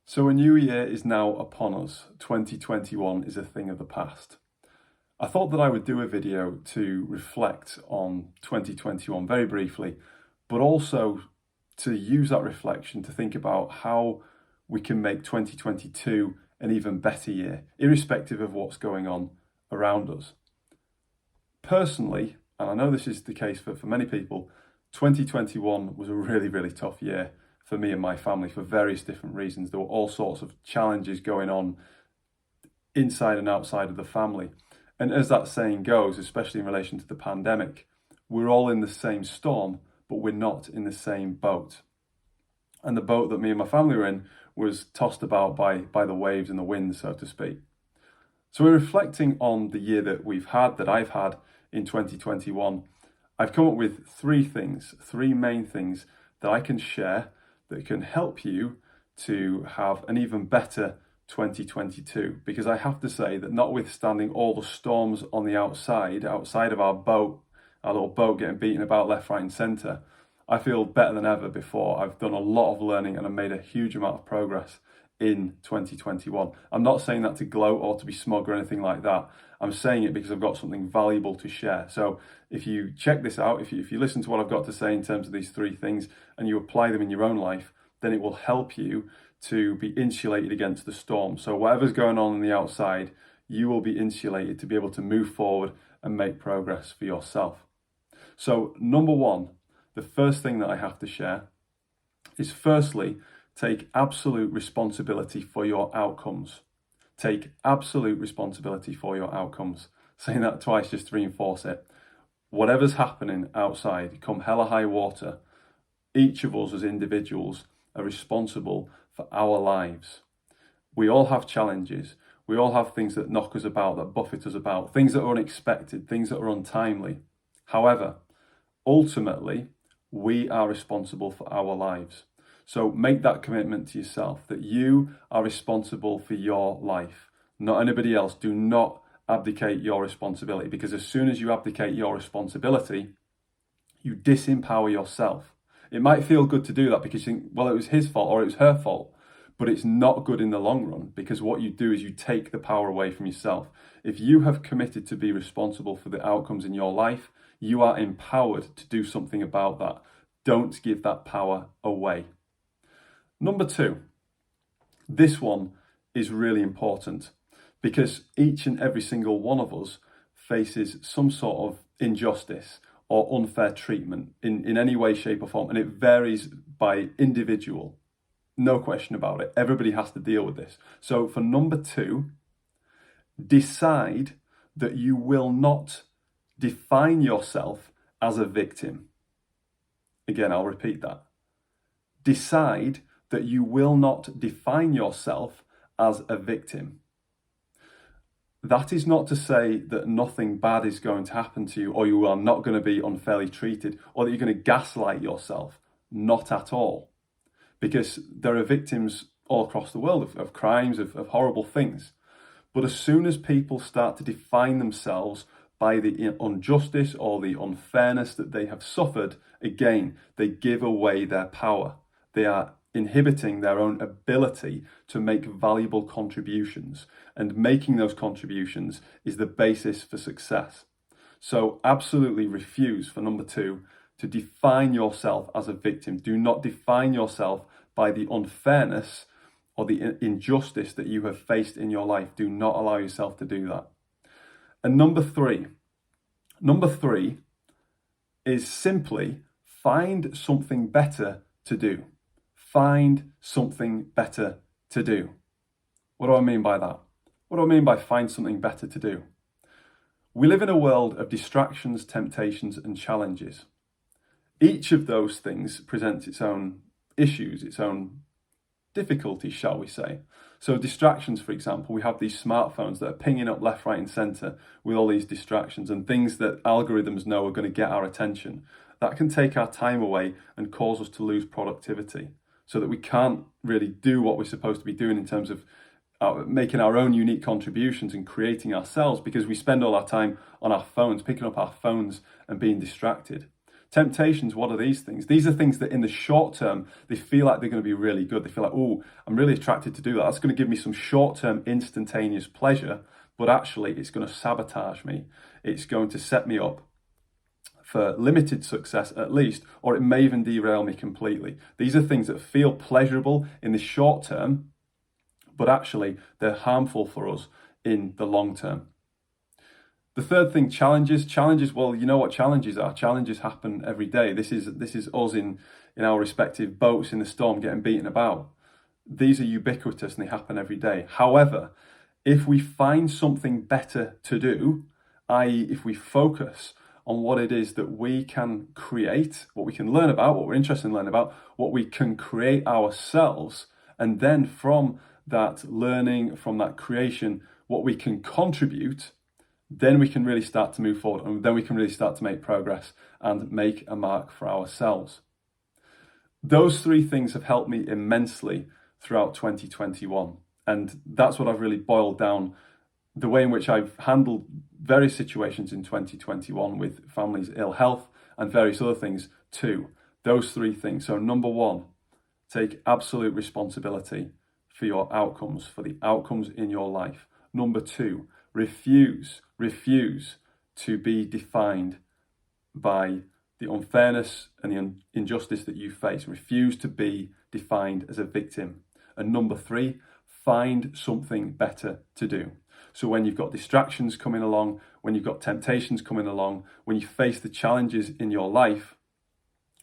So a new year is now upon us. 2021 is a thing of the past. I thought that I would do a video to reflect on 2021 very briefly, but also to use that reflection to think about how we can make 2022 an even better year, irrespective of what's going on around us. Personally, and I know this is the case for many people, 2021 was a really tough year for me and my family for various different reasons. There were all sorts of challenges going on inside and outside of the family. And as that saying goes, especially in relation to the pandemic, we're all in the same storm, but we're not in the same boat. And the boat that me and my family were in was tossed about by the waves and the wind, so to speak. So in reflecting on the year that I've had in 2021, I've come up with three main things that I can share that can help you to have an even better 2022. Because I have to say that notwithstanding all the storms on the outside of our boat, our little boat getting beaten about left, right and centre, I feel better than ever before. I've done a lot of learning and I've made a huge amount of progress in 2021. I'm not saying that to gloat or to be smug or anything like that. I'm saying it because I've got something valuable to share. So if you check this out, if you listen to what I've got to say in terms of these three things and you apply them in your own life, then it will help you to be insulated against the storm. So whatever's going on the outside, you will be insulated to be able to move forward and make progress for yourself. So number one, the first thing that I have to share is firstly, take absolute responsibility for your outcomes. Take absolute responsibility for your outcomes. Saying that twice just to reinforce it. Whatever's happening outside, come hell or high water, each of us as individuals are responsible for our lives. We all have challenges. We all have things that knock us about, that buffet us about, things that are unexpected, things that are untimely. However, ultimately, we are responsible for our lives. So make that commitment to yourself that you are responsible for your life, not anybody else. Do not abdicate your responsibility, because as soon as you abdicate your responsibility, you disempower yourself. It might feel good to do that because you think, well, it was his fault or it was her fault, but it's not good in the long run, because what you do is you take the power away from yourself. If you have committed to be responsible for the outcomes in your life, you are empowered to do something about that. Don't give that power away. Number two, this one is really important because each and every single one of us faces some sort of injustice or unfair treatment in any way, shape or form. And it varies by individual. No question about it. Everybody has to deal with this. So for number two, decide that you will not define yourself as a victim. Again, I'll repeat that. Decide that you will not define yourself as a victim. That is not to say that nothing bad is going to happen to you, or you are not going to be unfairly treated, or that you're going to gaslight yourself. Not at all. Because there are victims all across the world of crimes, of horrible things. But as soon as people start to define themselves by the injustice or the unfairness that they have suffered, again, they give away their power. They are inhibiting their own ability to make valuable contributions, and making those contributions is the basis for success. So absolutely refuse, for number two, to define yourself as a victim. Do not define yourself by the unfairness or the injustice that you have faced in your life. Do not allow yourself to do that. And number three is simply find something better to do. Find something better to do. What do I mean by that? What do I mean by find something better to do? We live in a world of distractions, temptations, and challenges. Each of those things presents its own issues, its own difficulties, shall we say. So distractions, for example, we have these smartphones that are pinging up left, right and centre with all these distractions and things that algorithms know are going to get our attention. That can take our time away and cause us to lose productivity, so that we can't really do what we're supposed to be doing in terms of making our own unique contributions and creating ourselves, because we spend all our time on our phones, picking up our phones and being distracted. Temptations, what are these things? These are things that in the short term, they feel like they're going to be really good. They feel like, oh, I'm really attracted to do that. That's going to give me some short-term instantaneous pleasure, but actually it's going to sabotage me. It's going to set me up for limited success at least, or it may even derail me completely. These are things that feel pleasurable in the short term, but actually they're harmful for us in the long term. The third thing, challenges. Challenges, well, you know what challenges are. Challenges happen every day. This is us in our respective boats in the storm getting beaten about. These are ubiquitous and they happen every day. However, if we find something better to do, i.e. if we focus on what it is that we can create, what we can learn about, what we're interested in learning about, what we can create ourselves, and then from that learning, from that creation, what we can contribute, then we can really start to move forward, and then we can really start to make progress and make a mark for ourselves. Those three things have helped me immensely throughout 2021. And that's what I've really boiled down the way in which I've handled various situations in 2021 with family's ill health and various other things too. Those three things. So number one, take absolute responsibility for your outcomes, for the outcomes in your life. Number two, refuse to be defined by the unfairness and the injustice that you face. Refuse to be defined as a victim. And number three, find something better to do. So when you've got distractions coming along, when you've got temptations coming along, when you face the challenges in your life,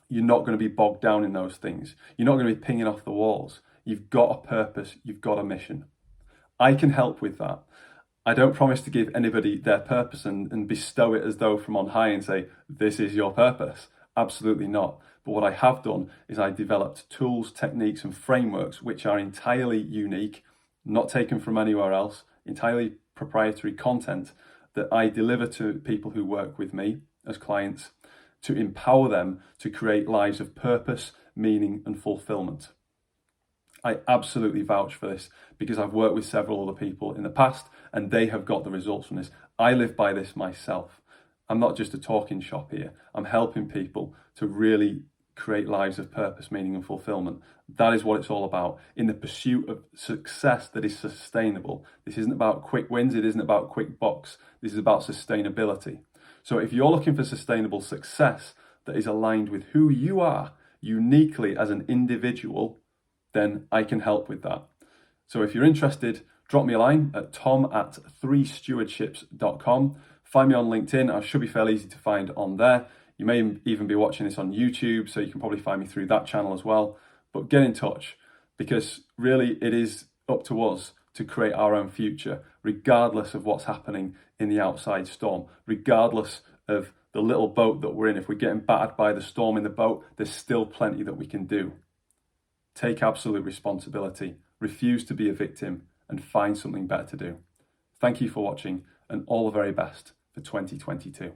you're not going to be bogged down in those things. You're not going to be pinging off the walls. You've got a purpose. You've got a mission. I can help with that. I don't promise to give anybody their purpose and bestow it as though from on high and say, this is your purpose. Absolutely not. But what I have done is I developed tools, techniques, and frameworks which are entirely unique, not taken from anywhere else, entirely proprietary content that I deliver to people who work with me as clients to empower them to create lives of purpose, meaning, and fulfillment. I absolutely vouch for this because I've worked with several other people in the past and they have got the results from this. I live by this myself. I'm not just a talking shop here. I'm helping people to really create lives of purpose, meaning, and fulfillment. That is what it's all about in the pursuit of success that is sustainable. This isn't about quick wins. It isn't about quick bucks. This is about sustainability. So if you're looking for sustainable success that is aligned with who you are uniquely as an individual, then I can help with that. So if you're interested, drop me a line at tom@3stewardships.com. Find me on LinkedIn. I should be fairly easy to find on there. You may even be watching this on YouTube, so you can probably find me through that channel as well. But get in touch because really it is up to us to create our own future, regardless of what's happening in the outside storm, regardless of the little boat that we're in. If we're getting battered by the storm in the boat, there's still plenty that we can do. Take absolute responsibility, refuse to be a victim, and find something better to do. Thank you for watching, and all the very best for 2022.